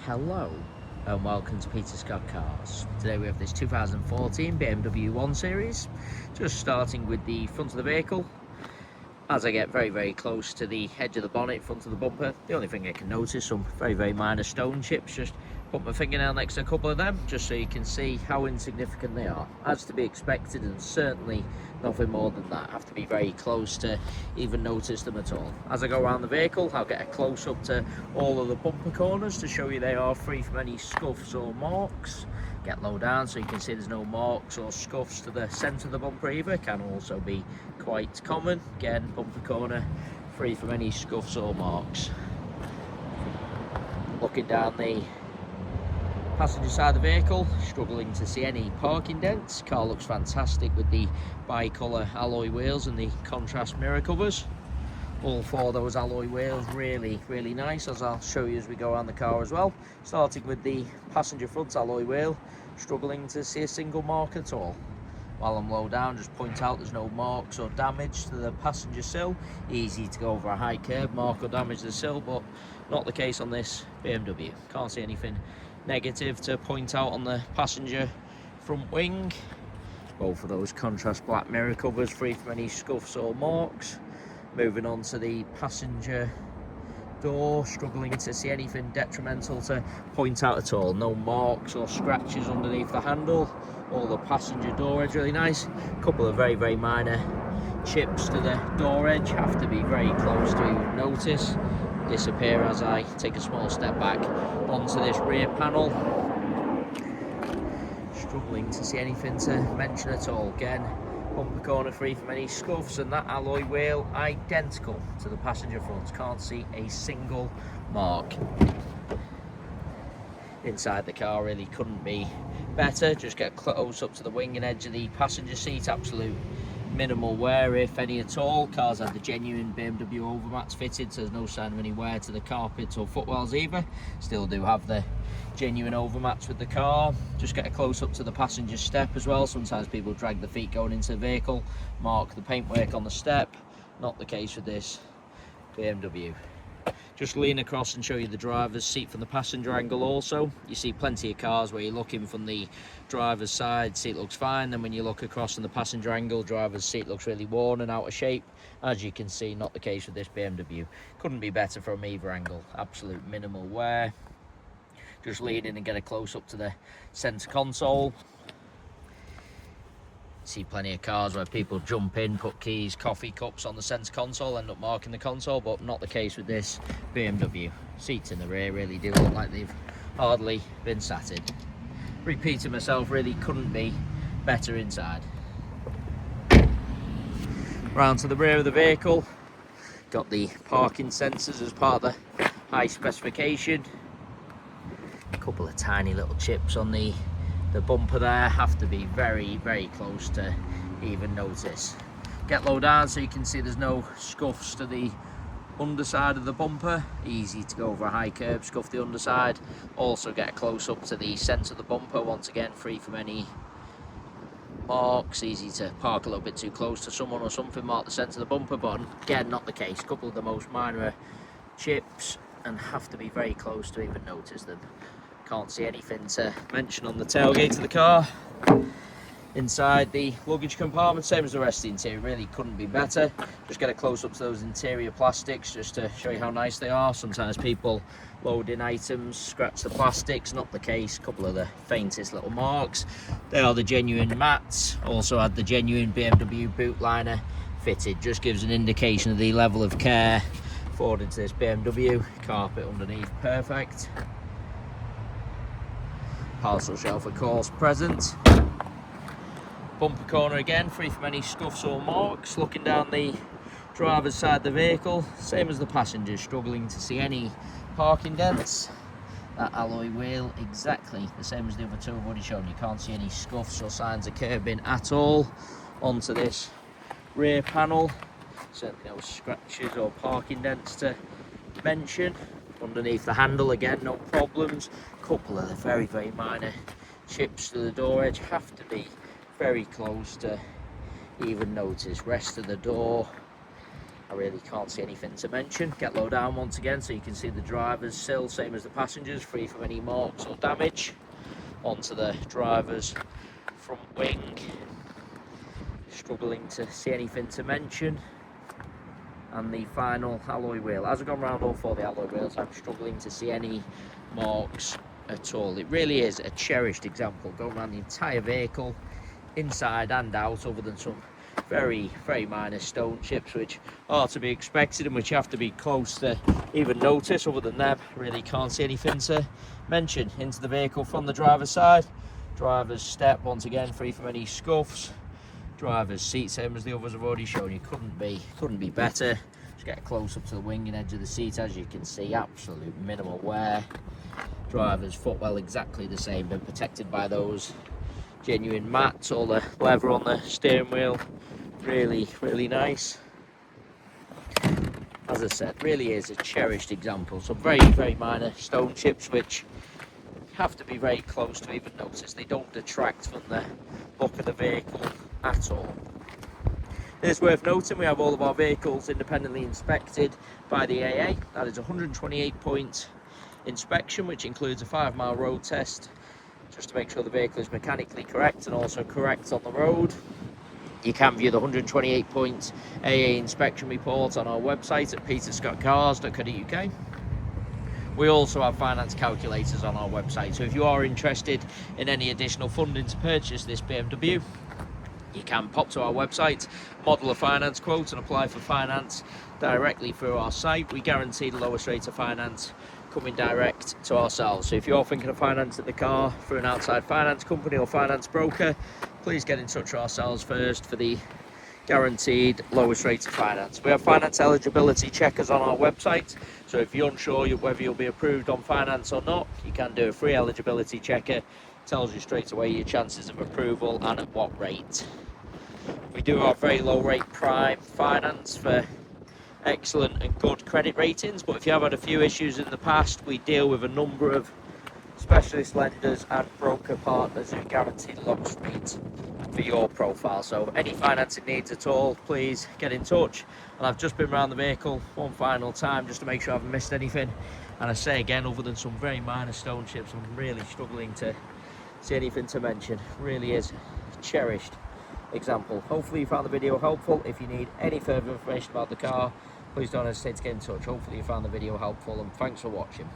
Hello and welcome to Peter Scott Cars. Today we have this 2014 BMW 1 Series. Just starting with the front of the vehicle. As I get very close to the edge of the bonnet, front of the bumper, the only thing I can notice, some very minor stone chips. Just put my fingernail next to a couple of them just so you can see how insignificant they are. As to be expected, and certainly nothing more than that. I have to be very close to even notice them at all. As I go around the vehicle, I'll get a close up to all of the bumper corners to show you they are free from any scuffs or marks. Get low down so you can see there's no marks or scuffs to the centre of the bumper either. Can also be quite common. Again, bumper corner free from any scuffs or marks. Looking down the passenger side of the vehicle, struggling to see any parking dents. Car looks fantastic with the bi-colour alloy wheels and the contrast mirror covers. All four of those alloy wheels really nice, as I'll show you as we go around the car as well. Starting with the passenger front alloy wheel, struggling to see a single mark at all. While I'm low down, just point out there's no marks or damage to the passenger sill. Easy to go over a high curb, mark or damage to the sill, but not the case on this BMW. Can't see anything negative to point out on the passenger front wing. Both of those contrast black mirror covers free from any scuffs or marks. Moving on to the passenger door, struggling to see anything detrimental to point out at all. No marks or scratches underneath the handle. All the passenger door edge really nice. A couple of very minor chips to the door edge. Have to be very close to even notice. Disappear as I take a small step back onto this rear panel. Struggling to see anything to mention at all. Again, bumper corner free from any scuffs, and that alloy wheel identical to the passenger front. Can't see a single mark. Inside the car really couldn't be better. Just get close up to the wing and edge of the passenger seat. Absolute minimal wear, if any at all. Cars had the genuine BMW overmats fitted, so there's no sign of any wear to the carpet or footwells either. Still do have the genuine overmats with the car. Just get a close up to the passenger step as well. Sometimes people drag the feet going into the vehicle, mark the paintwork on the step. Not the case with this BMW. Just lean across and show you the driver's seat from the passenger angle also. You see plenty of cars where you're looking from the driver's side, seat looks fine. Then when you look across from the passenger angle, driver's seat looks really worn and out of shape. As you can see, not the case with this BMW. Couldn't be better from either angle. Absolute minimal wear. Just lean in and get a close up to the centre console. See plenty of cars where people jump in, put keys, coffee cups on the centre console, end up marking the console, but not the case with this BMW. Seats in the rear really do look like they've hardly been sat in. Repeating myself, really couldn't be better inside. Round to the rear of the vehicle, got the parking sensors as part of the high specification. A couple of tiny little chips on the bumper there. Have to be very close to even notice. Get low down so you can see there's no scuffs to the underside of the bumper. Easy to go over a high curb, scuff the underside. Also get a close up to the centre of the bumper, once again free from any marks. Easy to park a little bit too close to someone or something, mark the centre of the bumper, but again not the case. A couple of the most minor chips, and have to be very close to even notice them. Can't see anything to mention on the tailgate of the car. Inside the luggage compartment, same as the rest of the interior, really couldn't be better. Just get a close up to those interior plastics just to show you how nice they are. Sometimes people load in items, scratch the plastics, not the case. A couple of the faintest little marks. They are the genuine mats. Also had the genuine BMW boot liner fitted. Just gives an indication of the level of care afforded to this BMW. Carpet underneath, perfect. Parcel shelf of course present. Bumper corner again, free from any scuffs or marks. Looking down the driver's side of the vehicle, same as the passengers, struggling to see any parking dents. That alloy wheel exactly the same as the other two I've already shown. You can't see any scuffs or signs of curbing at all. Onto this rear panel, certainly no scratches or parking dents to mention. Underneath the handle again, no problems. Couple of very minor chips to the door edge. Have to be very close to even notice. Rest of the door I really can't see anything to mention. Get low down once again so you can see the driver's sill, same as the passengers, free from any marks or damage. Onto the driver's front wing. Struggling to see anything to mention. And the final alloy wheel. As I've gone around all 4 of the alloy wheels, I'm struggling to see any marks at all. It really is a cherished example, going around the entire vehicle, inside and out, other than some very, very minor stone chips which are to be expected and which you have to be close to even notice. Other than them, really can't see anything to mention. Into the vehicle from the driver's side. Driver's step, once again, free from any scuffs. Driver's seat, same as the others I've already shown you, couldn't be better. Just get close up to the wing and edge of the seat, as you can see, absolute minimal wear. Driver's footwell, exactly the same, been protected by those genuine mats. All the leather on the steering wheel, really, really nice. As I said, really is a cherished example. Some very, very minor stone chips which have to be very close to even notice. They don't detract from the look of the vehicle at all. It is worth noting we have all of our vehicles independently inspected by the AA. That is a 128-point inspection, which includes a 5-mile road test, just to make sure the vehicle is mechanically correct and also correct on the road. You can view the 128-point AA inspection report on our website at peterscottcars.co.uk. We also have finance calculators on our website, so if you are interested in any additional funding to purchase this BMW, you can pop to our website, model a finance quote and apply for finance directly through our site. We guarantee the lowest rate of finance coming direct to ourselves. So if you're thinking of financing the car through an outside finance company or finance broker, please get in touch with ourselves first for the guaranteed lowest rate of finance. We have finance eligibility checkers on our website, so if you're unsure whether you'll be approved on finance or not, you can do a free eligibility checker. It tells you straight away your chances of approval and at what rate. We do have very low rate prime finance for excellent and good credit ratings, but if you have had a few issues in the past, we deal with a number of specialist lenders and broker partners who guarantee the lowest rate for your profile. So any financing needs at all, please get in touch. And I've just been around the vehicle one final time just to make sure I haven't missed anything, and I say again, other than some very minor stone chips, I'm really struggling to see anything to mention. Really is a cherished example. Hopefully you found the video helpful. If you need any further information about the car, please don't hesitate to get in touch. Hopefully you found the video helpful, and thanks for watching.